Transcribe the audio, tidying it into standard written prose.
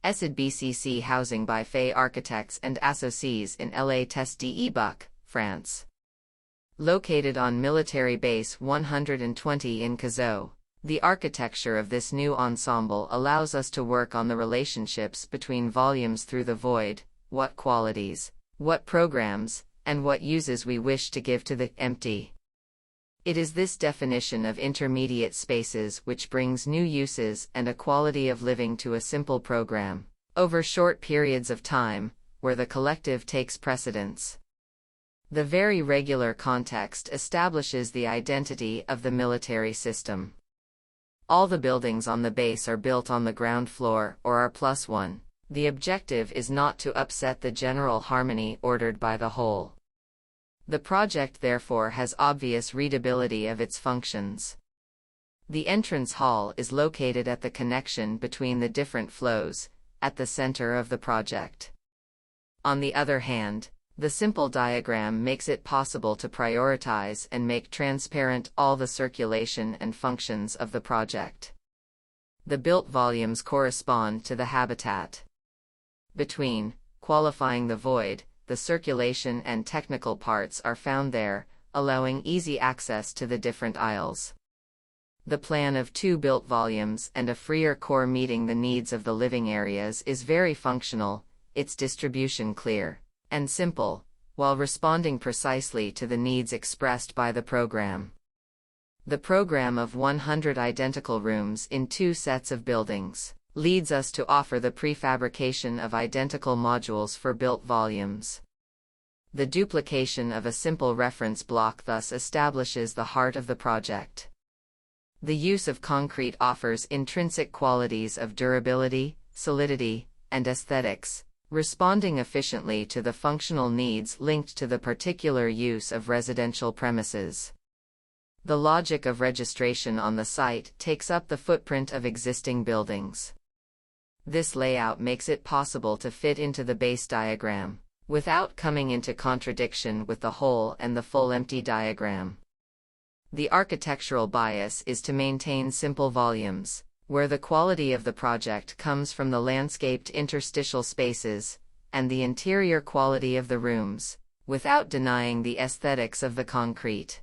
ESID BCC housing by Faye Architects and Associes in LA TESTE-DE-BUCH, France. Located on Military Base 120 in Cazaux, the architecture of this new ensemble allows us to work on the relationships between volumes through the void, what qualities, what programs, and what uses we wish to give to the empty. It is this definition of intermediate spaces which brings new uses and a quality of living to a simple program, over short periods of time, where the collective takes precedence. The very regular context establishes the identity of the military system. All the buildings on the base are built on the ground floor or are +1. The objective is not to upset the general harmony ordered by the whole. The project therefore has obvious readability of its functions. The entrance hall is located at the connection between the different flows, at the center of the project. On the other hand, the simple diagram makes it possible to prioritize and make transparent all the circulation and functions of the project. The built volumes correspond to the habitat. Between, qualifying the void, the circulation and technical parts are found there, allowing easy access to the different aisles. The plan of 2 built volumes and a freer core meeting the needs of the living areas is very functional, its distribution clear and simple, while responding precisely to the needs expressed by the program. The program of 100 identical rooms in 2 sets of buildings leads us to offer the prefabrication of identical modules for built volumes. The duplication of a simple reference block thus establishes the heart of the project. The use of concrete offers intrinsic qualities of durability, solidity, and aesthetics, responding efficiently to the functional needs linked to the particular use of residential premises. The logic of registration on the site takes up the footprint of existing buildings. This layout makes it possible to fit into the base diagram, without coming into contradiction with the whole and the full empty diagram. The architectural bias is to maintain simple volumes, where the quality of the project comes from the landscaped interstitial spaces, and the interior quality of the rooms, without denying the aesthetics of the concrete.